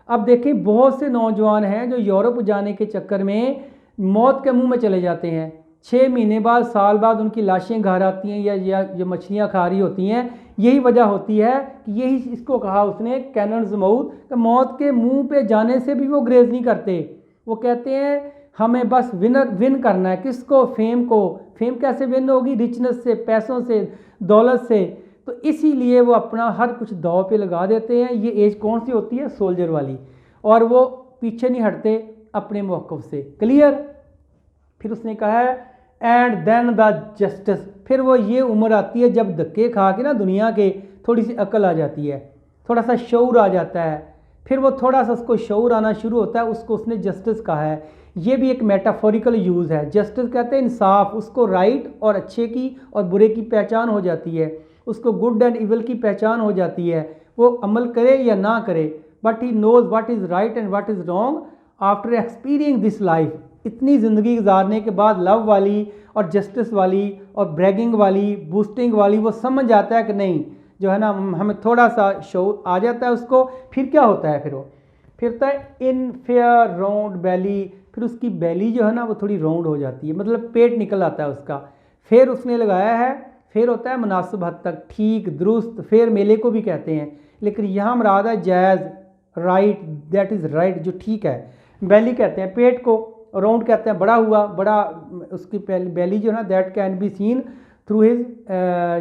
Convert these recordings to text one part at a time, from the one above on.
अब देखें बहुत से नौजवान हैं जो यूरोप जाने के चक्कर में मौत के मुंह में चले जाते हैं। 6 महीने बाद, साल बाद उनकी लाशें घर आती हैं या जो मछलियाँ खा रही होती हैं। यही वजह होती है कि यही इसको कहा उसने कैनन्स माउथ, मौत के मुंह पे जाने से भी वो ग्रेज नहीं करते। वो कहते हैं हमें बस विन करना है। किसको? फेम को। फेम कैसे विन होगी? रिचनेस से, पैसों से, दौलत से। तो इसीलिए वो अपना हर कुछ दांव पे लगा देते हैं। ये एज कौन सी होती है? सोल्जर वाली। और वो पीछे नहीं हटते अपने मौक़िफ़ से। क्लियर? फिर उसने कहा है एंड देन द जस्टिस। फिर वो ये उम्र आती है जब धक्के खा के ना दुनिया के थोड़ी सी अकल आ जाती है, थोड़ा सा शऊर आ जाता है। फिर वो थोड़ा सा उसको शऊर आना शुरू होता है, उसको उसने जस्टिस कहा है। ये भी एक मेटाफोरिकल यूज़ है। जस्टिस कहते हैं इंसाफ। उसको राइट और अच्छे की और बुरे की पहचान हो जाती है, उसको गुड एंड इविल की पहचान हो जाती है। वो अमल करे या ना करे, but he knows what is right and what is wrong after experience this life. इतनी ज़िंदगी गुजारने के बाद लव वाली और जस्टिस वाली और ब्रैगिंग वाली, बूस्टिंग वाली, वो समझ आता है कि नहीं, जो है ना, हमें थोड़ा सा शो आ जाता है उसको। फिर क्या होता है? फिर वो फिरता है इन फेयर राउंड बेली। फिर उसकी बेली जो है ना वो थोड़ी राउंड हो जाती है, मतलब पेट निकल आता है उसका। फिर उसने लगाया है, फिर होता है मुनासिब हद तक, ठीक, दुरुस्त। फिर मेले को भी कहते हैं, लेकिन यहाँ मुराद है जायज़, राइट, दैट इज़ राइट, जो ठीक है। बेली कहते हैं पेट को, राउंड कहते हैं बड़ा हुआ, बड़ा। उसकी बेली जो है ना, that can be seen through his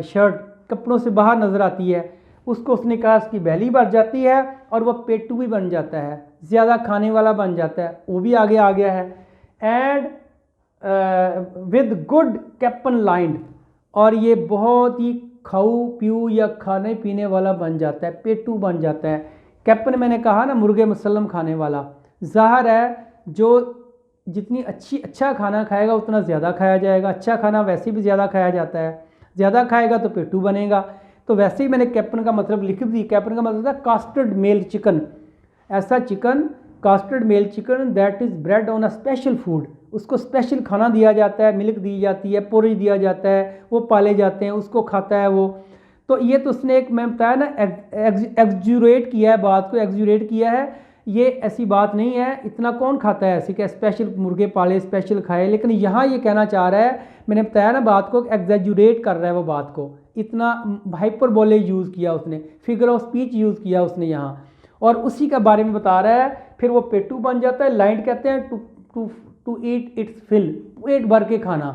shirt, कपड़ों से बाहर नज़र आती है। उसको उसने कहा उसकी बेली बढ़ जाती है और वह पेटू भी बन जाता है, ज़्यादा खाने वाला बन जाता है। वो भी आगे आ गया है। एंड विद गुड कैपन लाइंड, और ये बहुत ही खाऊ पीऊ या खाने पीने वाला बन जाता है, पेटू बन जाता है। कैपन मैंने कहा ना, मुर्गे मुसल्लम खाने वाला। ज़ाहिर है जो जितनी अच्छा खाना खाएगा उतना ज़्यादा खाया जाएगा। अच्छा खाना वैसे भी ज़्यादा खाया जाता है, ज़्यादा खाएगा तो पेटू बनेगा। तो वैसे ही मैंने कैपन का मतलब लिख दी। कैपन का मतलब था कास्टर्ड मेल चिकन, ऐसा chicken, castrated male chicken that is bred on a special food. उसको स्पेशल खाना दिया जाता है, मिल्क दी जाती है, पोरेज दिया जाता है, वो पाले जाते हैं, उसको खाता है वो। तो ये तो उसने एक, मैं बताया ना, एग्जूरेट किया है बात को, एग्जूरेट किया है। ये ऐसी बात नहीं है, इतना कौन खाता है ऐसी क्या स्पेशल मुर्गे पाले, स्पेशल खाए। लेकिन यहाँ ये कहना चाह रहा है, मैंने बताया ना बात को, एग्जैजुरेट कर रहा है वो बात को, इतना हाइपरबोले यूज़ किया उसने, फिगर ऑफ स्पीच यूज़ किया उसने यहाँ, और उसी का बारे में बता रहा है। फिर वो पेटू बन जाता है। लाइंड कहते हैं टू ईट इट्स फिल, पेट भर के खाना।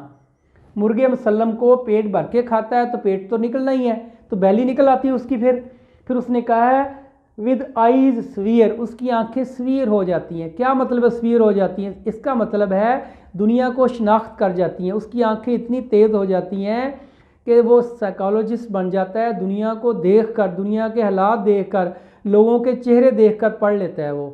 मुर्गे मुसल्लम को पेट भर के खाता है तो पेट तो निकलना ही है, तो बैली निकल आती है उसकी। फिर उसने कहा है विद आइज स्वीयर, उसकी आंखें स्वीयर हो जाती हैं। क्या मतलब है स्वीयर हो जाती हैं? इसका मतलब है दुनिया को शनाख्त कर जाती हैं। उसकी आंखें इतनी तेज़ हो जाती हैं कि वो साइकोलॉजिस्ट बन जाता है। दुनिया को देखकर, दुनिया के हालात देखकर, लोगों के चेहरे देखकर पढ़ लेता है वो,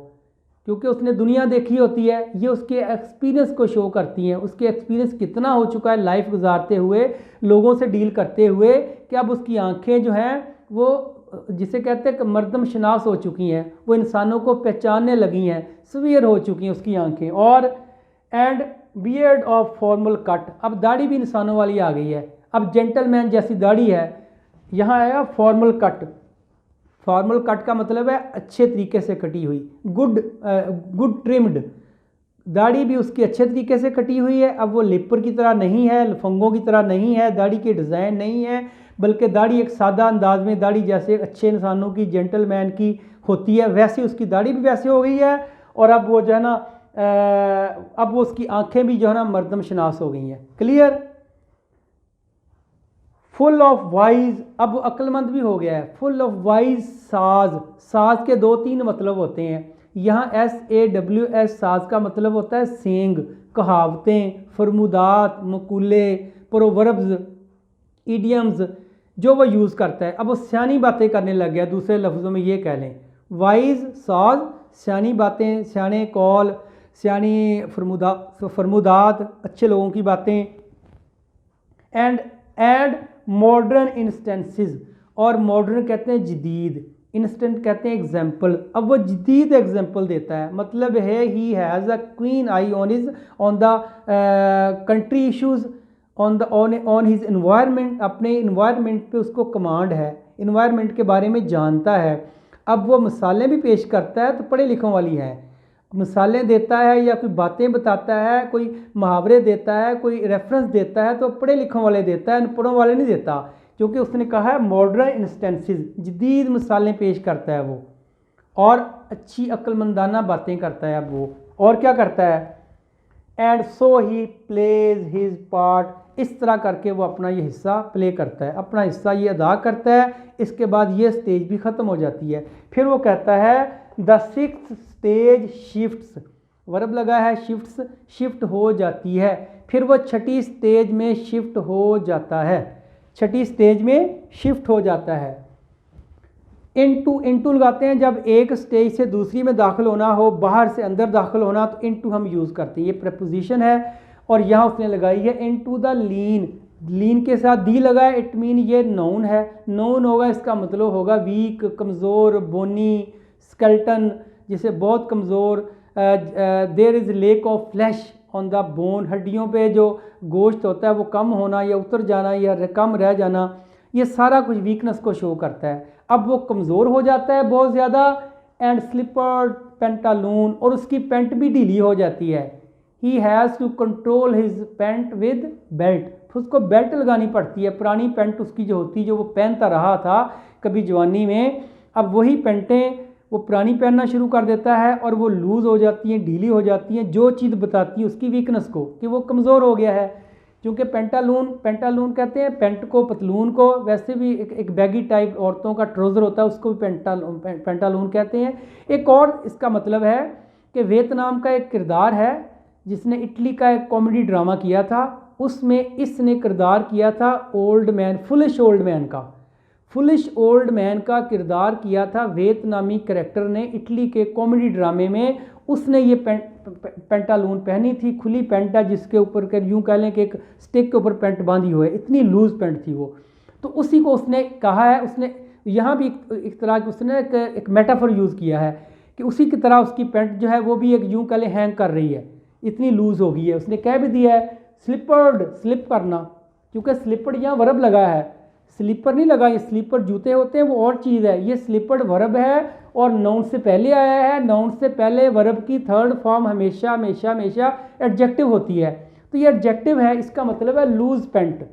क्योंकि उसने दुनिया देखी होती है। ये उसके एक्सपीरियंस को शो करती हैं, उसके एक्सपीरियंस कितना हो चुका है लाइफ गुजारते हुए, लोगों से डील करते हुए, कि अब उसकी आंखें जो हैं वो जिसे कहते हैं कि मर्दम शनास हो चुकी हैं, वो इंसानों को पहचानने लगी हैं, सवियर हो चुकी हैं उसकी आंखें। और and beard of formal cut, अब दाढ़ी भी इंसानों वाली आ गई है, अब जेंटलमैन जैसी दाढ़ी है। यहाँ आया फॉर्मल कट। फॉर्मल कट का मतलब है अच्छे तरीके से कटी हुई, गुड ट्रिम्ड। दाढ़ी भी उसकी अच्छे तरीके से कटी हुई है। अब वो लिपर की तरह नहीं है, लफंगों की तरह नहीं है, दाढ़ी की डिज़ाइन नहीं है, बल्कि दाढ़ी एक सादा अंदाज में, दाढ़ी जैसे एक अच्छे इंसानों की, जेंटलमैन की होती है, वैसे उसकी दाढ़ी भी वैसे हो गई है। और अब वो जो है ना, अब वो उसकी आंखें भी जो है ना मर्दम शनास हो गई हैं। क्लियर? फुल ऑफ वाइज, अब वो अक्लमंद भी हो गया है। फुल ऑफ वाइज साज, साज के 2-3 मतलब होते हैं। यहाँ SAWS साज का मतलब होता है सेंग, कहावतें, फरमुदात, मकूले, प्रोवर्ब्स, इडियम्स, जो वो यूज़ करता है। अब वो सियानी बातें करने लग गया, दूसरे लफ्ज़ों में ये कह लें, वाइज साज, सियानी बातें, सियाने कौल, सियानी फरमुदात, अच्छे लोगों की बातें। एंड मॉडर्न इंस्टेंसेस, और मॉडर्न कहते हैं जदीद, इंस्टेंट कहते हैं एग्जाम्पल। अब वो जदीद एग्जाम्पल देता है, मतलब है he has a queen I on the country issues, on his environment, अपने इन्वायरमेंट पे उसको कमांड है, इन्वायरमेंट के बारे में जानता है। अब वो मिसालें भी पेश करता है तो पढ़े लिखों वाली हैं, मिसालें देता है या कोई बातें बताता है, कोई मुहावरे देता है, कोई रेफरेंस देता है तो पढ़े लिखों वाले देता है, अनपढ़ों वाले नहीं देता, क्योंकि उसने कहा है मॉडर्न इंस्टेंसेस, जदीद मिसालें पेश करता है वो, और अच्छी अक्लमंदाना बातें करता है अब वो। और क्या करता है, and so he plays his part, इस तरह करके वो अपना ये हिस्सा प्ले करता है, अपना हिस्सा ये अदा करता है। इसके बाद ये स्टेज भी ख़त्म हो जाती है। फिर वो कहता है the sixth stage shifts, verb लगा है शिफ्ट्स, शिफ्ट हो जाती है। फिर वो छठी स्टेज में शिफ्ट हो जाता है, छठी स्टेज में शिफ्ट हो जाता है। इनटू लगाते हैं जब एक स्टेज से दूसरी में दाखिल होना हो, बाहर से अंदर दाखिल होना, तो इनटू हम यूज़ करते हैं, ये प्रपोजिशन है। और यहाँ उसने लगाई है इनटू द लीन, लीन के साथ दी लगा है, इट मीन ये नाउन है, नाउन होगा इसका मतलब होगा वीक, कमज़ोर, बोनी, स्केल्टन, जिसे बहुत कमज़ोर, there is lack of flesh on the bone, हड्डियों पे जो गोश्त होता है वो कम होना या उतर जाना या कम रह जाना, ये सारा कुछ वीकनेस को शो करता है। अब वो कमज़ोर हो जाता है बहुत ज़्यादा, एंड स्लिपर्ड पेंटालून, और उसकी पेंट भी ढीली हो जाती है। He has to control his pant with belt, फिर उसको बेल्ट लगानी पड़ती है। पुरानी पेंट उसकी जो होती जो वो पहनता रहा था कभी जवानी में, अब वही पेंटें वो पुरानी पहनना शुरू कर देता है और वो लूज़ हो जाती हैं, ढीली हो जाती हैं, जो चीज़ बताती है उसकी वीकनेस को कि वो कमज़ोर हो गया है। क्योंकि पेंटालून कहते हैं पेंट को, पतलून को, वैसे भी एक बैगी टाइप औरतों का ट्राउज़र होता है उसको भी पेंटालून कहते हैं। एक और इसका मतलब है कि वियतनाम का एक किरदार है जिसने इटली का एक कॉमेडी ड्रामा किया था, उसमें इसने किरदार किया था old man, foolish old man का, फुलिश ओल्ड मैन का किरदार किया था वियतनामी कैरेक्टर ने इटली के कॉमेडी ड्रामे में। उसने ये पेंटालून पहनी थी, खुली पेंट है जिसके ऊपर यूँ कह लें कि एक स्टिक के ऊपर पेंट बांधी हुई है, इतनी लूज़ पेंट थी वो। तो उसी को उसने कहा है, उसने यहाँ भी एक तरह की उसने एक मेटाफर यूज़ किया है कि उसी की तरह उसकी पेंट जो है वो भी एक यूँ कह लें हैंग कर रही है, इतनी लूज़ हो गई है। उसने कह भी दिया है स्लिपर्ड, स्लिप करना, क्योंकि स्लिपर्ड यहाँ वर्ब लगा है, स्लीपर नहीं लगा, ये स्लीपर जूते होते हैं वो और चीज़ है, ये स्लीपर्ड वर्ब है और नाउन से पहले आया है। नाउन से पहले वर्ब की थर्ड फॉर्म हमेशा हमेशा हमेशा एडजेक्टिव होती है, तो ये एडजेक्टिव है, इसका मतलब है लूज पेंट,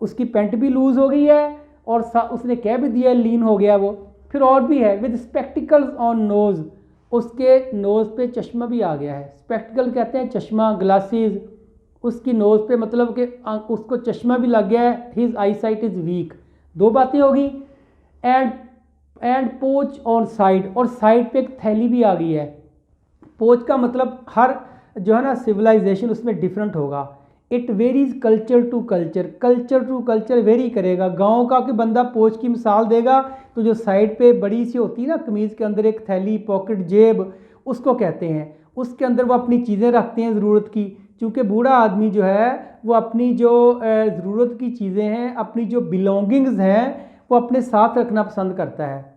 उसकी पेंट भी लूज हो गई है और उसने कह भी दिया लीन हो गया वो। फिर और भी है विद स्पेक्टिकल्स ऑन नोज, उसके नोज़ पे चश्मा भी आ गया है, स्पेक्टिकल कहते हैं चश्मा, ग्लासेस, उसकी नोज़ पे मतलब कि उसको चश्मा भी लग गया है, his I site is week. दो बातें होगी। एंड पोच ऑन साइड, और साइड पे एक थैली भी आ गई है। पोच का मतलब हर जो है ना सिविलाइजेशन उसमें डिफरेंट होगा। It varies culture to culture, culture to culture vary करेगा। गांव का कि बंदा पोच की मिसाल देगा तो जो साइड पे बड़ी सी होती है ना कमीज़ के अंदर एक थैली, पॉकेट, जेब, उसको कहते हैं। उसके अंदर वो अपनी चीज़ें रखते हैं ज़रूरत की, क्योंकि बूढ़ा आदमी जो है वो अपनी जो ज़रूरत की चीज़ें हैं, अपनी जो बिलोंगिंग्स हैं वो अपने साथ रखना पसंद करता है।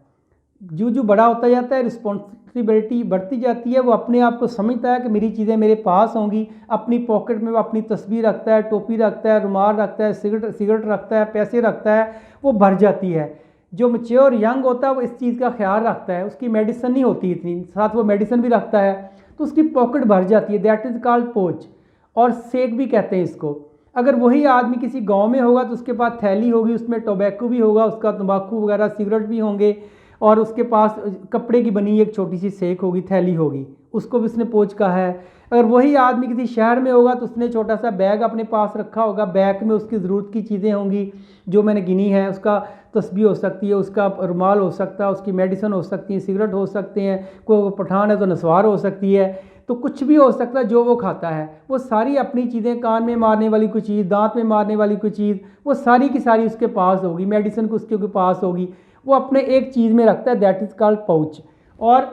जो बड़ा होता जाता है रिस्पॉन्सिबिलिटी बढ़ती जाती है, वो अपने आप को समझता है कि मेरी चीज़ें मेरे पास होंगी। अपनी पॉकेट में वो अपनी तस्वीर रखता है, टोपी रखता है, रुमाल रखता है, सिगरेट रखता है, पैसे रखता है, वो भर जाती है। जो मैच्योर यंग होता है वो इस चीज़ का ख्याल रखता है, उसकी मेडिसिन नहीं होती इतनी, साथ वो मेडिसिन भी रखता है तो उसकी पॉकेट भर जाती है, दैट इज़ कॉल्ड पोच। और सेक भी कहते हैं इसको। अगर वही आदमी किसी गांव में होगा तो उसके पास थैली होगी, उसमें टोबैको भी होगा, उसका तंबाकू वगैरह सिगरेट भी होंगे, और उसके पास कपड़े की बनी एक छोटी सी सेक होगी, थैली होगी, उसको भी उसने पोच कहा है। अगर वही आदमी किसी शहर में होगा तो उसने छोटा सा बैग अपने पास रखा होगा, बैग में उसकी ज़रूरत की चीज़ें होंगी जो मैंने गिनी है, उसका तस्बीह हो सकती है, उसका रुमाल हो सकता है, उसकी मेडिसिन हो सकती है, सिगरेट हो सकते हैं, कोई पठान है तो नस्वार हो सकती है, तो कुछ भी हो सकता है जो वो खाता है। वो सारी अपनी चीज़ें, कान में मारने वाली कोई चीज़, दांत में मारने वाली कोई चीज़, वो सारी की सारी उसके पास होगी, मेडिसिन को उसके पास होगी, वो अपने एक चीज़ में रखता है, दैट इज़ कॉल्ड पाउच। और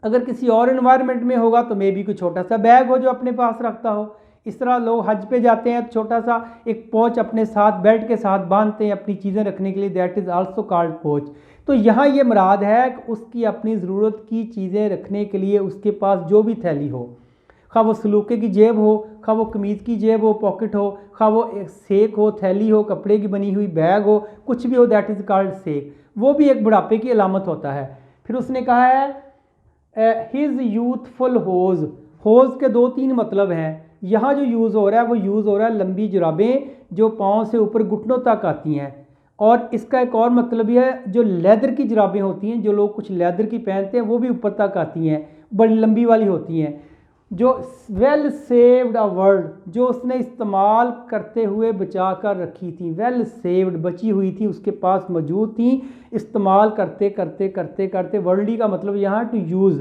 अगर किसी और इन्वायरमेंट में होगा तो मे बी कोई छोटा सा बैग हो जो अपने पास रखता हो। इस तरह लोग हज पे जाते हैं तो छोटा सा एक पोच अपने साथ बेल्ट के साथ बांधते हैं अपनी चीज़ें रखने के लिए, दैट इज़ आल्सो कॉल्ड पोच। तो यहाँ ये मुराद है कि उसकी अपनी ज़रूरत की चीज़ें रखने के लिए उसके पास जो भी थैली हो, खा वो सलूके की जेब हो, खा वो कमीज़ की जेब हो, पॉकेट हो, खा वो एक सेक हो, थैली हो, कपड़े की बनी हुई बैग हो, कुछ भी हो, दैट इज़ कॉल्ड सेक। वो भी एक बुढ़ापे की अलामत होता है। फिर उसने कहा है हिज यूथफुल होज। होज के 2-3 मतलब हैं। यहाँ जो यूज़ हो रहा है वो यूज़ हो रहा है लंबी जुराबें जो पाँव से ऊपर घुटनों तक आती हैं। और इसका एक और मतलब यह है जो लेदर की जुराबें होती हैं, जो लोग कुछ लेदर की पहनते हैं वो भी ऊपर तक आती हैं, बड़ी लंबी वाली होती हैं। जो वेल सेव्ड अ वर्ड, जो उसने इस्तेमाल करते हुए बचा कर रखी थी। वेल सेव्ड, बची हुई थी, उसके पास मौजूद थी, इस्तेमाल करते करते करते करते। वर्ल्डी का मतलब यहाँ टू यूज़।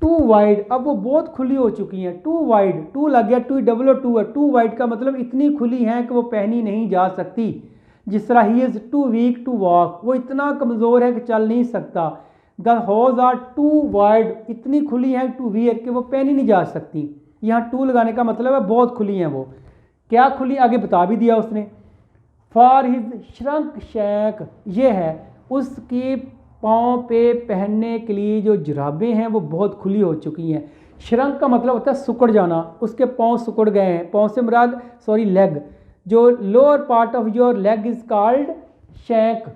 टू वाइड, अब वो बहुत खुली हो चुकी हैं। टू वाइड, टू लग गया, टू डबल टू है। टू वाइड का मतलब इतनी खुली हैं कि वो पहनी नहीं जा सकती। जिस तरह he is too weak to walk, वो इतना कमज़ोर है कि चल नहीं सकता। The hose are too wide, इतनी खुली हैं टू वियर कि वो पहनी नहीं जा सकती। यहाँ टू लगाने का मतलब है बहुत खुली हैं। वो क्या खुली, आगे बता भी दिया उसने। फॉर हिज श्रंक शैक, ये है उसकी पाँव पे पहनने के लिए जो जुराबें हैं वो बहुत खुली हो चुकी हैं। श्रंक का मतलब होता है सिकुड़ जाना, उसके पाँव सिकुड़ गए हैं। पाँव से मुराद लेग। जो lower part of your leg is called shank.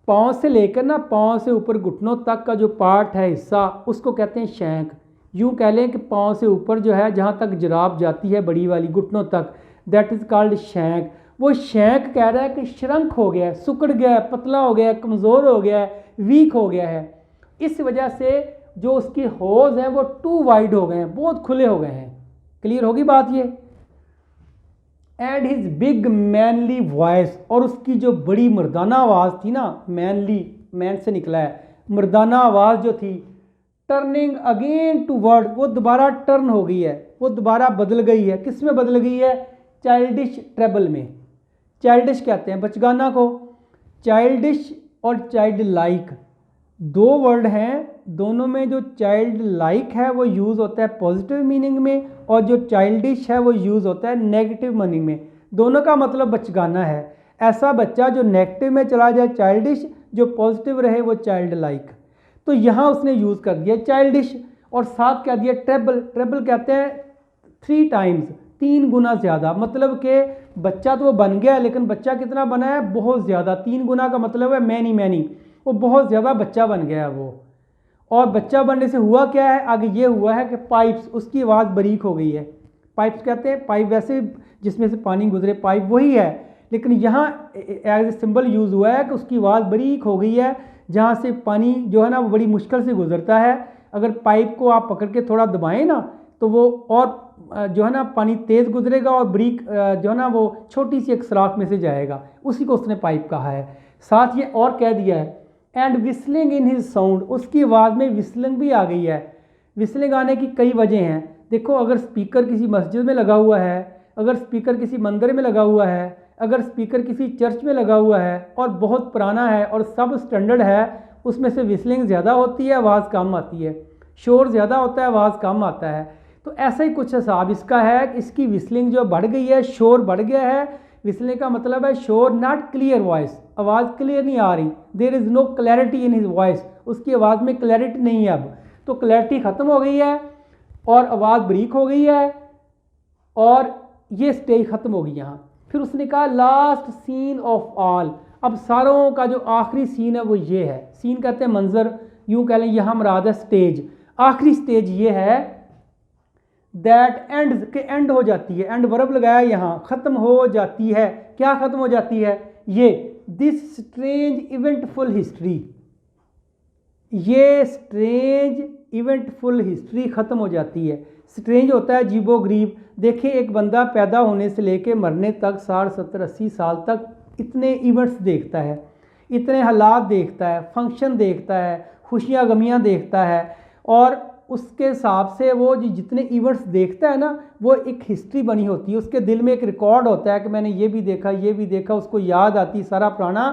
पाँव से लेकर ना पाँव से ऊपर घुटनों तक का जो पार्ट है, हिस्सा, उसको कहते हैं शैंक। यूँ कह लें कि पाँव से ऊपर जो है जहाँ तक जुराब जाती है बड़ी वाली घुटनों तक, दैट इज़ कॉल्ड शैंक। वो शैंक कह रहा है कि श्रंक हो गया है, सिकुड़ गया है, पतला हो गया है, कमज़ोर हो गया है, वीक हो गया है। इस वजह से जो उसकी होज हैं वो टू वाइड हो गए हैं, बहुत खुले हो गए हैं। क्लियर होगी बात ये। And his big manly voice, और उसकी जो बड़ी मर्दाना आवाज़ थी ना, मैनली, मैन से निकला है, मर्दाना आवाज़ जो थी। टर्निंग अगेन टू वर्ड, वो दोबारा टर्न हो गई है, वो दोबारा बदल गई है। किस में बदल गई है? चाइल्डिश ट्रेबल में। चाइल्डिश कहते हैं बचगाना को। चाइल्डिश और चाइल्ड लाइक दो वर्ड हैं, दोनों में जो चाइल्ड लाइक है वो यूज़ होता है पॉजिटिव मीनिंग में, और जो चाइल्डिश है वो यूज़ होता है नेगेटिव मीनिंग में। दोनों का मतलब बचगाना है। ऐसा बच्चा जो नेगेटिव में चला जाए चाइल्डिश, जो पॉजिटिव रहे वो चाइल्ड लाइक। तो यहाँ उसने यूज़ कर दिया चाइल्डिश, और साथ कह दिया ट्रेबल। ट्रेबल कहते हैं 3 टाइम्स, 3 गुना ज़्यादा। मतलब कि बच्चा तो वो बन गया, लेकिन बच्चा कितना बना है? बहुत ज़्यादा। 3 गुना का मतलब है मैनी मैनी, वो बहुत ज़्यादा बच्चा बन गया वो। और बच्चा बनने से हुआ क्या है? आगे ये हुआ है कि पाइप्स, उसकी आवाज़ बारीक हो गई है। पाइप्स कहते हैं पाइप, वैसे जिसमें से पानी गुजरे, पाइप वही है, लेकिन यहाँ एज ए सिंबल यूज़ हुआ है कि उसकी आवाज़ बारीक हो गई है। जहाँ से पानी जो है ना वो बड़ी मुश्किल से गुजरता है। अगर पाइप को आप पकड़ के थोड़ा दबाएं ना तो वो और जो है ना पानी तेज़ गुजरेगा, और बारीक जो है ना वो छोटी सी एक सुराख में से जाएगा। उसी को उसने पाइप कहा है। साथ ये और कह दिया है and whistling in his sound, उसकी आवाज़ में विस्लिंग भी आ गई है। विस्लिंग आने की कई वजह हैं। देखो, अगर स्पीकर किसी मस्जिद में लगा हुआ है, अगर स्पीकर किसी मंदिर में लगा हुआ है, अगर स्पीकर किसी चर्च में लगा हुआ है और बहुत पुराना है और सब स्टैंडर्ड है, उसमें से विस्लिंग ज़्यादा होती है, आवाज़ कम आती है। शोर ज़्यादा होता है, आवाज़ कम आता है। तो ऐसा ही कुछ हिसाब इसका है कि इसकी विस्लिंग जो बढ़ गई है, शोर बढ़ गया है। विस्लिंग का मतलब है शोर, नॉट क्लियर वॉइस, आवाज़ क्लियर नहीं आ रही। There is no clarity in his voice, उसकी आवाज़ में क्लैरिटी नहीं है अब। तो क्लैरिटी ख़त्म हो गई है और आवाज़ ब्रीक हो गई है, और ये स्टेज ख़त्म हो गई यहाँ। फिर उसने कहा लास्ट सीन ऑफ ऑल, अब सारों का जो आखिरी सीन है वो ये है। सीन कहते हैं मंजर, यूँ कह लें यहाँ मुराद है स्टेज। आखिरी स्टेज ये है दैट एंड, के एंड हो जाती है। एंड वर्ब लगाया यहाँ, ख़त्म हो जाती है। क्या ख़त्म हो जाती है? ये दिस स्ट्रेंज इवेंटफुल हिस्ट्री, ये स्ट्रेंज इवेंटफुल हिस्ट्री ख़त्म हो जाती है। स्ट्रेंज होता है अजीबो गरीब। देखिए, एक बंदा पैदा होने से लेके मरने तक 60, 70, 80 साल तक इतने इवेंट्स देखता है, इतने हालात देखता है, फंक्शन देखता है, खुशियाँ गमियाँ देखता है, और उसके हिसाब से वो जितने इवेंट्स देखता है ना, वो एक हिस्ट्री बनी होती है। उसके दिल में एक रिकॉर्ड होता है कि मैंने ये भी देखा, ये भी देखा, उसको याद आती है सारा पुराना।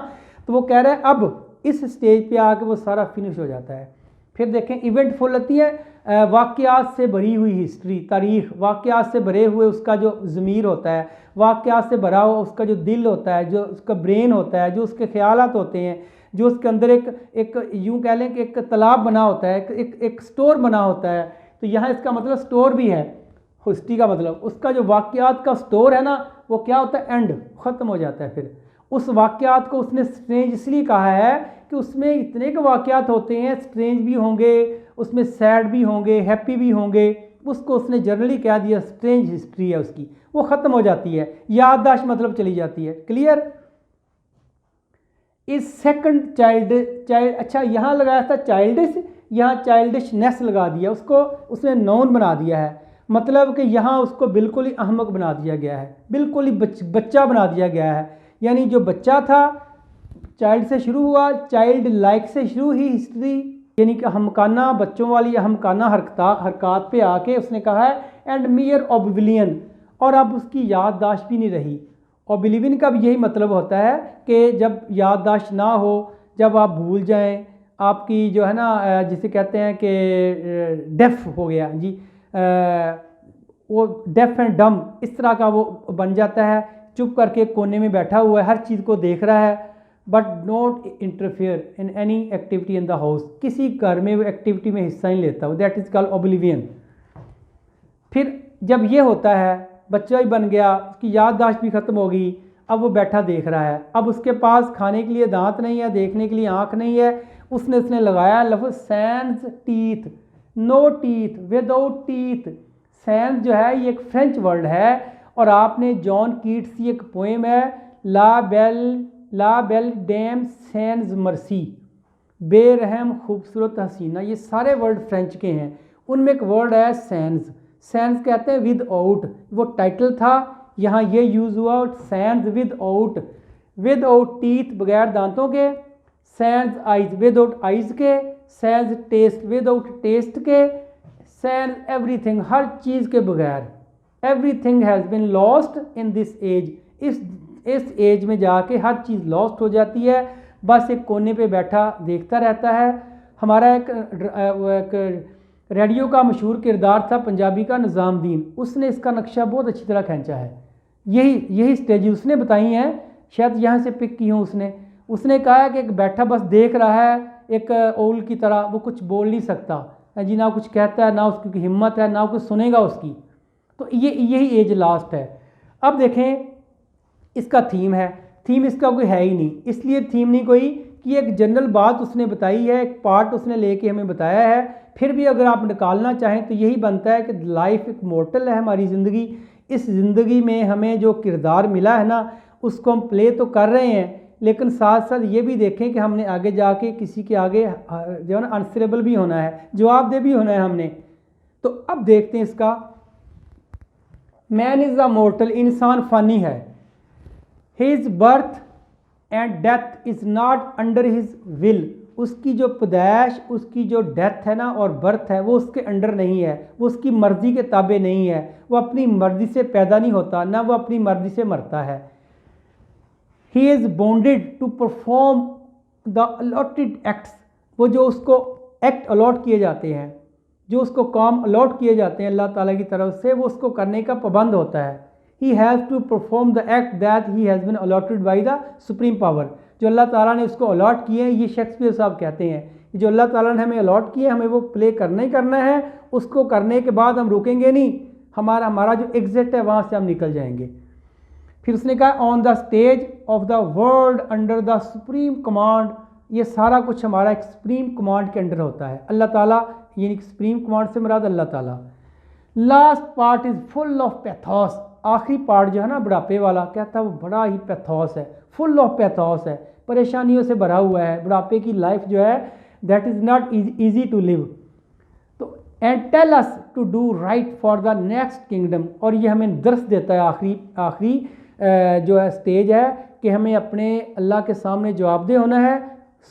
तो वो कह रहा है अब इस स्टेज पे आके वो सारा फिनिश हो जाता है। फिर देखें, इवेंटफुल होती है वाक़यात से भरी हुई हिस्ट्री, तारीख़, वाक़यात से भरे हुए उसका जो ज़मीर होता है, वाक़यात से भरा हुआ उसका जो दिल होता है, जो उसका ब्रेन होता है, जो उसके ख़यालात होते हैं, जो उसके अंदर एक यूँ कह लें कि एक तालाब बना होता है, एक स्टोर बना होता है। तो यहाँ इसका मतलब स्टोर भी है। हिस्ट्री का मतलब उसका जो वाक़यात का स्टोर है ना, वो क्या होता है? एंड, ख़त्म हो जाता है। फिर उस वाक़यात को उसने स्ट्रेंज इसलिए कहा है कि उसमें इतने के वाक़यात होते हैं, स्ट्रेंज भी होंगे, उसमें सैड भी होंगे, हैप्पी भी होंगे, उसको उसने जनरली कह दिया स्ट्रेंज हिस्ट्री है उसकी, वो ख़त्म हो जाती है, याददाश्त मतलब चली जाती है। क्लियर। इज सेकंड चाइल्ड अच्छा यहाँ लगाया था चाइल्डिश, यहाँ चाइल्डिशनेस लगा दिया, उसको उसने नॉन बना दिया है, मतलब कि यहाँ उसको बिल्कुल ही अहमक बना दिया गया है, बिल्कुल ही बच्चा बना दिया गया है। यानी जो बच्चा था चाइल्ड से शुरू हुआ, चाइल्ड लाइक से शुरू ही हिस्ट्री, यानी कि हमकाना बच्चों वाली हमकाना हरकत पे आके उसने कहा है एंड मियर ओब्लिवियन, और अब उसकी याददाश्त भी नहीं रही। ओब्लिवियन का भी यही मतलब होता है कि जब याददाश्त ना हो, जब आप भूल जाएं, आपकी जो है ना जिसे कहते हैं कि डेफ हो गया जी, वो डेफ एंड डम इस तरह का वो बन जाता है, चुप करके कोने में बैठा हुआ है, हर चीज़ को देख रहा है, but not interfere in any activity in the house, किसी घर में वो एक्टिविटी में हिस्सा नहीं लेता, दैट इज़ कॉल्ड ओब्लिवियन। फिर जब ये होता है, बच्चा ही बन गया, उसकी याददाश्त भी ख़त्म हो गई, अब वो बैठा देख रहा है, अब उसके पास खाने के लिए दांत नहीं है, देखने के लिए आँख नहीं है, उसने लगाया लफ्ज़ sans teeth, no teeth, without teeth. Sans जो है ये एक फ्रेंच वर्ड है, और आपने जॉन कीट्स की एक पोएम है ला बेल डैम सैंस मर्सी, बेरहम खूबसूरत हसीना, ये सारे वर्ड फ्रेंच के हैं, उनमें एक वर्ड है सैंस, सैंस कहते हैं विद आउट, वो टाइटल था, यहाँ ये यूज़ हुआ सैंस विद आउट टीथ बगैर दांतों के, सैंस आइज विदाउट आइज के, सैंस टेस्ट विदाउट टेस्ट के, सैंस एवरीथिंग हर चीज़ के बगैर, everything has been lost in this age, इस एज में जाके हर चीज़ लॉस्ट हो जाती है, बस एक कोने पे बैठा देखता रहता है। हमारा एक रेडियो का मशहूर किरदार था पंजाबी का निज़ामुद्दीन, उसने इसका नक्शा बहुत अच्छी तरह खींचा है, यही स्टेज उसने बताई हैं, शायद यहाँ से पिक की हूँ उसने कहा है कि एक बैठा बस देख रहा है एक ओल की तरह, वो कुछ बोल नहीं सकता जी, ना कुछ कहता है, ना उसकी हिम्मत है, ना कुछ सुनेगा उसकी, तो यही एज लास्ट है। अब देखें इसका थीम है, थीम इसका कोई है ही नहीं, इसलिए थीम नहीं कोई कि एक जनरल बात उसने बताई है, एक पार्ट उसने लेके हमें बताया है, फिर भी अगर आप निकालना चाहें तो यही बनता है कि लाइफ एक मोर्टल है हमारी ज़िंदगी, इस ज़िंदगी में हमें जो किरदार मिला है ना उसको हम प्ले तो कर रहे हैं, लेकिन साथ साथ ये भी देखें कि हमने आगे जाके किसी के आगे जो है ना आंसरेबल भी होना है, जवाबदेह भी होना है हमने। तो अब देखते हैं इसका, मैन इज़ अ मोर्टल, इंसान फ़ानी है, his birth and death is not under his will, उसकी जो पैदाइश, उसकी जो डेथ है ना और बर्थ है वो उसके अंडर नहीं है, वो उसकी मर्ज़ी के ताबे नहीं है, वो अपनी मर्ज़ी से पैदा नहीं होता, ना वो अपनी मर्ज़ी से मरता है। He is bounded to perform the allotted acts, वो जो उसको एक्ट अलॉट किए जाते हैं, जो उसको काम अलॉट किए जाते हैं अल्लाह ताला की तरफ से, वो उसको करने का पाबंद होता है। He has to perform the act that he has been allotted by the supreme power, जो अल्लाह ताला ने उसको अलॉट किए हैं, ये शेक्सपियर साहब कहते हैं, जो अल्लाह ताला ने हमें अलॉट किए हमें वो प्ले करना ही करना है, उसको करने के बाद हम रुकेंगे नहीं, हमारा जो एग्जिट है वहाँ से हम निकल जाएंगे। फिर उसने कहा on the stage of the world under the supreme command, ये सारा कुछ हमारा एक सुप्रीम कमांड के अंडर होता है, अल्लाह ताला, यानी सुप्रीम कमांड से मुराद अल्लाह ताला। Last part is full of pathos, आखिरी पार्ट जो है ना बुढ़ापे वाला, कहता है वो बड़ा ही पैथोस है, फुल ऑफ पैथोस है, परेशानियों से भरा हुआ है, बुढ़ापे की लाइफ जो है that is not easy to live. तो and tell us to do right for the next kingdom, और ये हमें दर्स देता है आखिरी जो है स्टेज है कि हमें अपने अल्लाह के सामने जवाबदेह होना है।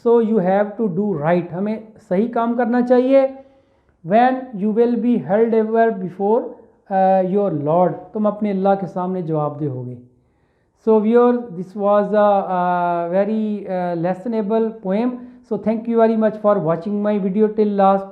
So you have to do right, हमें सही काम करना चाहिए। When you will be held ever before your lord, तुम अपने अल्लाह के सामने जवाबदेह होगे। So viewer, this was a very lessonable poem, so thank you very much for watching my video till last.